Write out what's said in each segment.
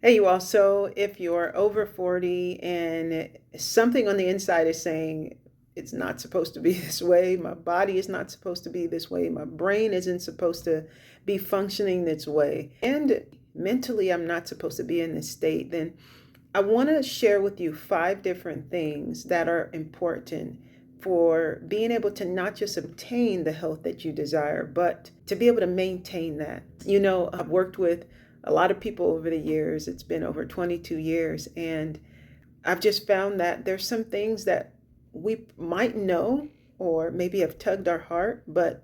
Hey, you all. So if you're over 40 and something on the inside is saying it's not supposed to be this way, my body is not supposed to be this way, my brain isn't supposed to be functioning this way, and mentally I'm not supposed to be in this state, then I want to share with you 5 different things that are important for being able to not just obtain the health that you desire, but to be able to maintain that. I've worked with a lot of people over the years. It's been over 22 years, and I've just found that there's some things that we might know or maybe have tugged our heart, but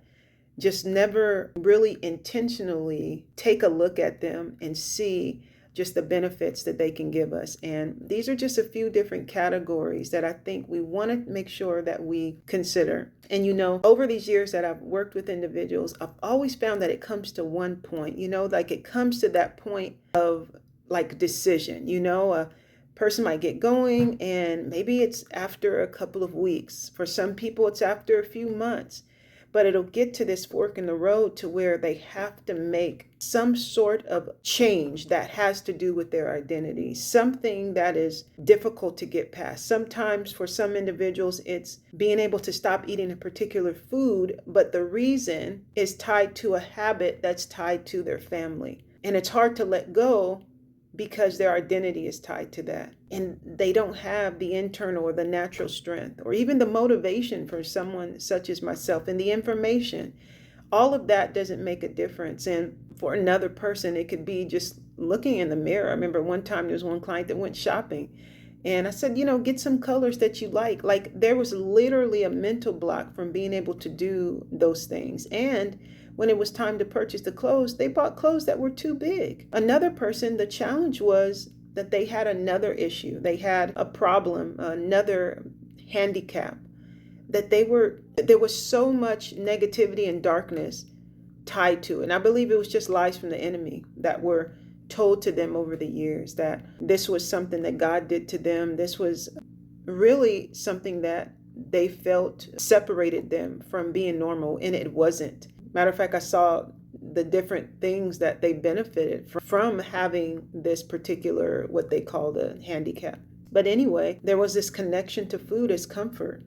just never really intentionally take a look at them and see just the benefits that they can give us. And these are just a few different categories that I think we want to make sure that we consider. And over these years that I've worked with individuals, I've always found that it comes to one point, like it comes to that point of like decision. A person might get going and maybe it's after a couple of weeks. For some people, it's after a few months. But it'll get to this fork in the road to where they have to make some sort of change that has to do with their identity, something that is difficult to get past. Sometimes for some individuals, it's being able to stop eating a particular food, but the reason is tied to a habit that's tied to their family. And it's hard to let go because their identity is tied to that. And they don't have the internal or the natural strength or even the motivation for someone such as myself and the information. All of that doesn't make a difference. And for another person, it could be just looking in the mirror. I remember one time there was one client that went shopping and I said, get some colors that you like. Like there was literally a mental block from being able to do those things. And when it was time to purchase the clothes, they bought clothes that were too big. Another person, the challenge was that they had another issue. They had a problem, another handicap, that there was so much negativity and darkness tied to it. And I believe it was just lies from the enemy that were told to them over the years, that this was something that God did to them. This was really something that they felt separated them from being normal, and it wasn't. Matter of fact, I saw the different things that they benefited from having this particular, what they called a handicap. But anyway, there was this connection to food as comfort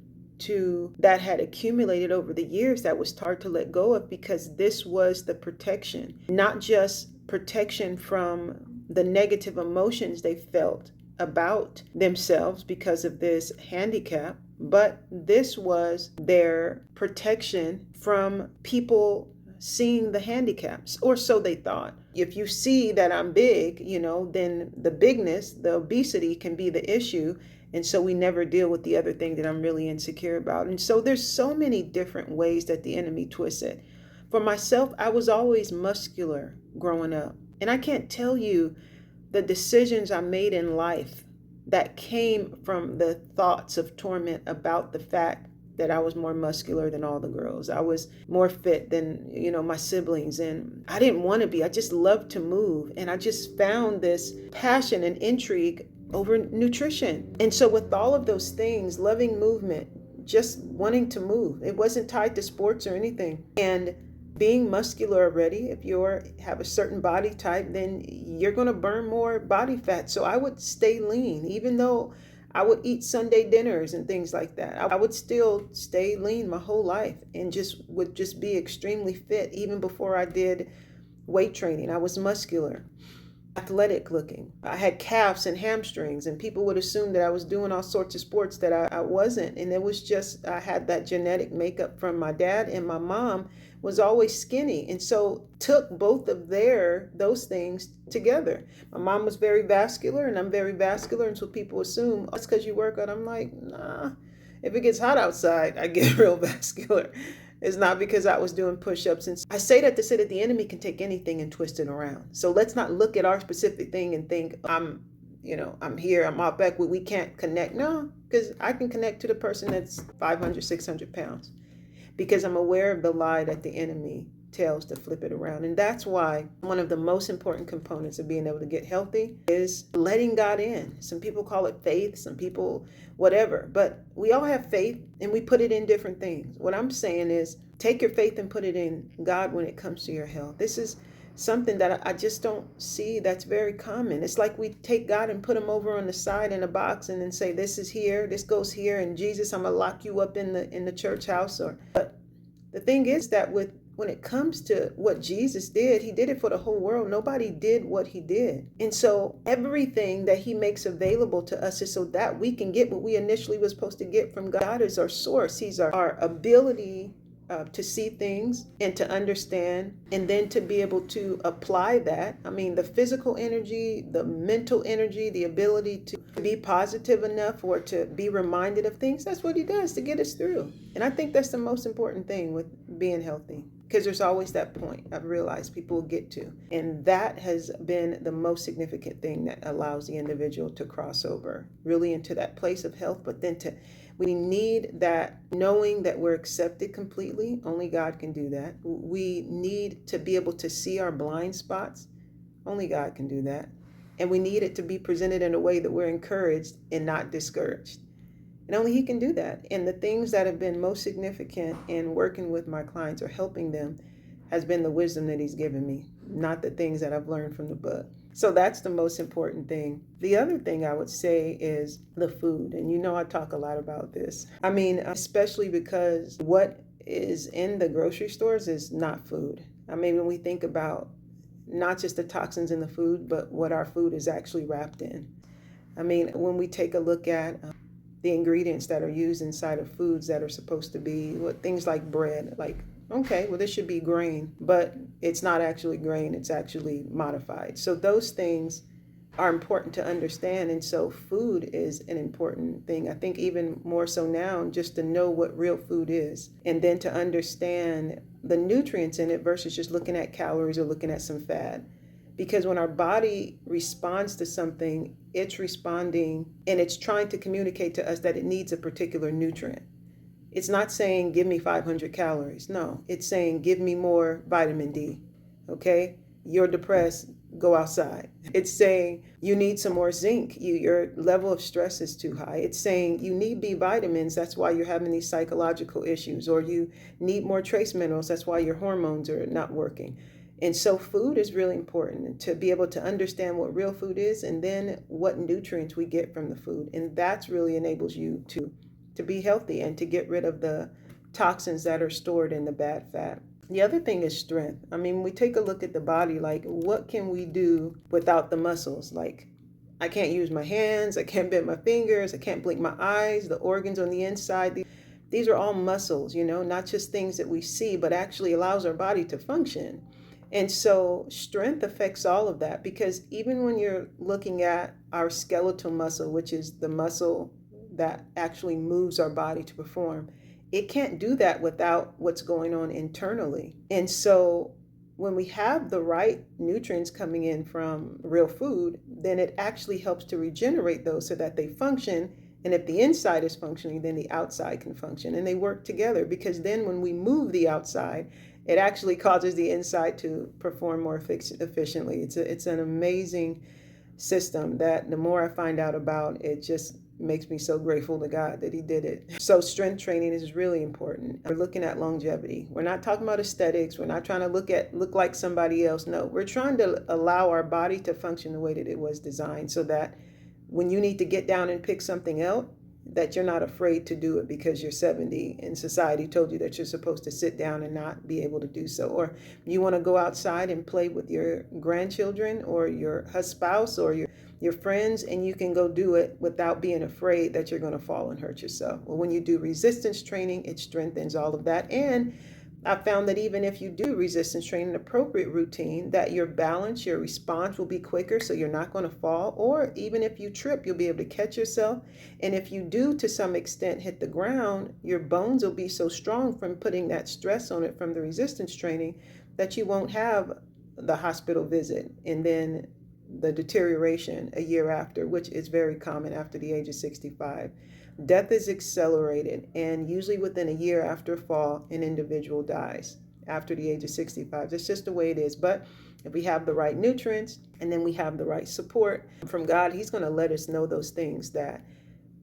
that had accumulated over the years that was hard to let go of, because this was the protection, not just protection from the negative emotions they felt about themselves because of this handicap, but this was their protection from people seeing the handicaps, or so they thought. If you see that I'm big, then the bigness, the obesity can be the issue. And so we never deal with the other thing that I'm really insecure about. And so there's so many different ways that the enemy twists it. For myself, I was always muscular growing up. And I can't tell you the decisions I made in life that came from the thoughts of torment about the fact that I was more muscular than all the girls. I was more fit than, my siblings. And I didn't want to be. I just loved to move. And I just found this passion and intrigue over nutrition. And so with all of those things, loving movement, just wanting to move, it wasn't tied to sports or anything. And being muscular already, if you have a certain body type, then you're going to burn more body fat. So I would stay lean, even though I would eat Sunday dinners and things like that. I would still stay lean my whole life and would be extremely fit. Even before I did weight training, I was muscular, athletic looking. I had calves and hamstrings, and people would assume that I was doing all sorts of sports that I wasn't. And it was just, I had that genetic makeup from my dad, and my mom was always skinny. And so took both of those things together. My mom was very vascular and I'm very vascular. And so people assume that's because you work out. I'm like, nah, if it gets hot outside, I get real vascular. It's not because I was doing push-ups. And I say that to say that the enemy can take anything and twist it around. So let's not look at our specific thing and think I'm here, I'm off back, we can't connect. No, because I can connect to the person that's 500, 600 pounds because I'm aware of the lie that the enemy tells to flip it around. And that's why one of the most important components of being able to get healthy is letting God in. Some people call it faith, some people whatever, but we all have faith and we put it in different things. What I'm saying is take your faith and put it in God when it comes to your health. This is something that I just don't see that's very common. It's like we take God and put him over on the side in a box and then say, this is here, this goes here, and Jesus, I'm gonna lock you up in the church house. But the thing is that when it comes to what Jesus did, he did it for the whole world. Nobody did what he did. And so everything that he makes available to us is so that we can get what we initially was supposed to get from God. God is our source. He's our ability to see things and to understand, and then to be able to apply that. I mean, the physical energy, the mental energy, the ability to be positive enough or to be reminded of things. That's what he does to get us through. And I think that's the most important thing with being healthy, because there's always that point I've realized people will get to. And that has been the most significant thing that allows the individual to cross over really into that place of health. But then we need that knowing that we're accepted completely. Only God can do that. We need to be able to see our blind spots. Only God can do that. And we need it to be presented in a way that we're encouraged and not discouraged. And only he can do that. And the things that have been most significant in working with my clients or helping them has been the wisdom that he's given me, not the things that I've learned from the book. So that's the most important thing. The other thing I would say is the food. And you know, I talk a lot about this. I mean, especially because what is in the grocery stores is not food. I mean, when we think about not just the toxins in the food, but what our food is actually wrapped in. I mean, when we take a look at the ingredients that are used inside of foods that are supposed to be things like bread, like, okay, well, this should be grain, but it's not actually grain, it's actually modified. So those things are important to understand. And so food is an important thing. I think even more so now, just to know what real food is, and then to understand the nutrients in it versus just looking at calories or looking at some fat. Because when our body responds to something, it's responding and it's trying to communicate to us that it needs a particular nutrient. It's not saying, give me 500 calories. No, it's saying, give me more vitamin D. Okay? You're depressed, go outside. It's saying, you need some more zinc. Your level of stress is too high. It's saying, you need B vitamins. That's why you're having these psychological issues. Or you need more trace minerals. That's why your hormones are not working. And so food is really important to be able to understand what real food is and then what nutrients we get from the food. And that's really enables you to be healthy and to get rid of the toxins that are stored in the bad fat. The other thing is strength. I mean, we take a look at the body, like what can we do without the muscles? Like I can't use my hands, I can't bend my fingers, I can't blink my eyes, the organs on the inside. These are all muscles, you know, not just things that we see, but actually allows our body to function. And so strength affects all of that, because even when you're looking at our skeletal muscle, which is the muscle that actually moves our body to perform, it can't do that without what's going on internally. And so when we have the right nutrients coming in from real food, then it actually helps to regenerate those so that they function. And if the inside is functioning, then the outside can function. And they work together, because then when we move the outside, it actually causes the inside to perform more efficiently. It's an amazing system that the more I find out about, it just makes me so grateful to God that he did it. So strength training is really important. We're looking at longevity. We're not talking about aesthetics. We're not trying to look like somebody else. No, we're trying to allow our body to function the way that it was designed, so that when you need to get down and pick something out, that you're not afraid to do it because you're 70 and society told you that you're supposed to sit down and not be able to do so. Or you want to go outside and play with your grandchildren or your spouse or your friends, and you can go do it without being afraid that you're going to fall and hurt yourself. Well, when you do resistance training, it strengthens all of that. And I found that even if you do resistance training, an appropriate routine, that your balance, your response will be quicker, so you're not going to fall. Or even if you trip, you'll be able to catch yourself. And if you do, to some extent, hit the ground, your bones will be so strong from putting that stress on it from the resistance training that you won't have the hospital visit and then the deterioration a year after, which is very common after the age of 65. Death is accelerated, and usually within a year after a fall, an individual dies after the age of 65. That's just the way it is. But if we have the right nutrients and then we have the right support from God, he's going to let us know those things that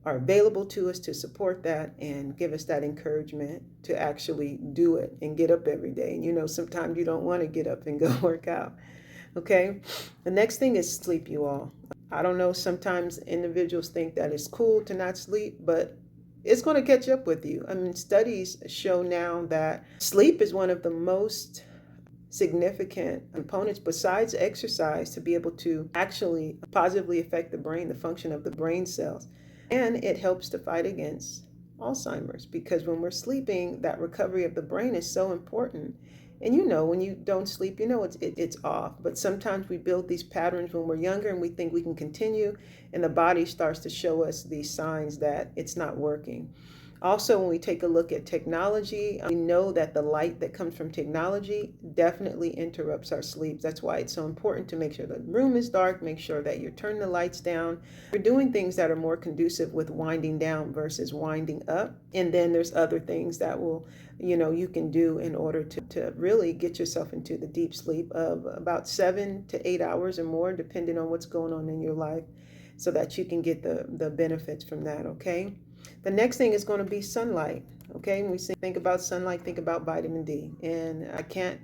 are available to us to support that and give us that encouragement to actually do it and get up every day. And sometimes you don't want to get up and go work out. Okay. The next thing is sleep, you all. I don't know, sometimes individuals think that it's cool to not sleep, but it's going to catch up with you. I mean, studies show now that sleep is one of the most significant components besides exercise to be able to actually positively affect the brain, the function of the brain cells. And it helps to fight against Alzheimer's, because when we're sleeping, that recovery of the brain is so important. And when you don't sleep, it's off. But sometimes we build these patterns when we're younger and we think we can continue, and the body starts to show us these signs that it's not working. Also, when we take a look at technology, we know that the light that comes from technology definitely interrupts our sleep. That's why it's so important to make sure the room is dark, make sure that you're turning the lights down. You're doing things that are more conducive with winding down versus winding up. And then there's other things that will, you can do in order to really get yourself into the deep sleep of about 7 to 8 hours or more, depending on what's going on in your life, so that you can get the benefits from that, okay? The next thing is going to be sunlight. Okay, when we think about sunlight, think about vitamin D. And I can't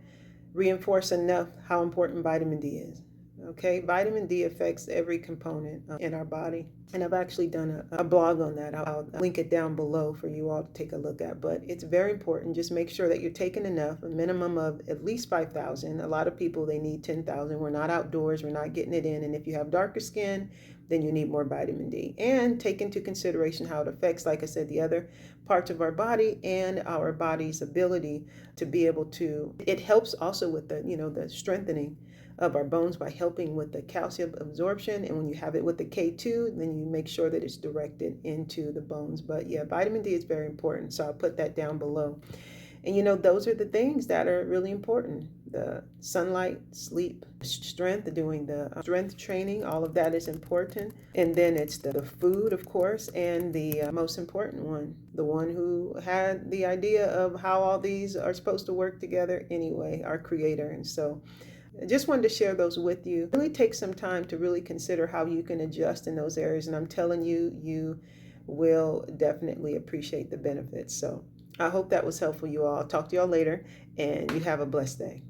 reinforce enough how important vitamin D is. Okay, vitamin D affects every component in our body. And I've actually done a blog on that. I'll link it down below for you all to take a look at. But it's very important. Just make sure that you're taking enough, a minimum of at least 5,000. A lot of people, they need 10,000. We're not outdoors. We're not getting it in. And if you have darker skin, then you need more vitamin D. And take into consideration how it affects, like I said, the other parts of our body and our body's ability to be able to, it helps also with the strengthening of our bones by helping with the calcium absorption. And when you have it with the K2, then you make sure that it's directed into the bones. But yeah, vitamin D is very important. So I'll put that down below. And those are the things that are really important. The sunlight, sleep, strength, doing the strength training, all of that is important. And then it's the food, of course, and the most important one, the one who had the idea of how all these are supposed to work together anyway, our creator. And so I just wanted to share those with you. Really take some time to really consider how you can adjust in those areas. And I'm telling you, you will definitely appreciate the benefits. So I hope that was helpful, you all. I'll talk to y'all later, and you have a blessed day.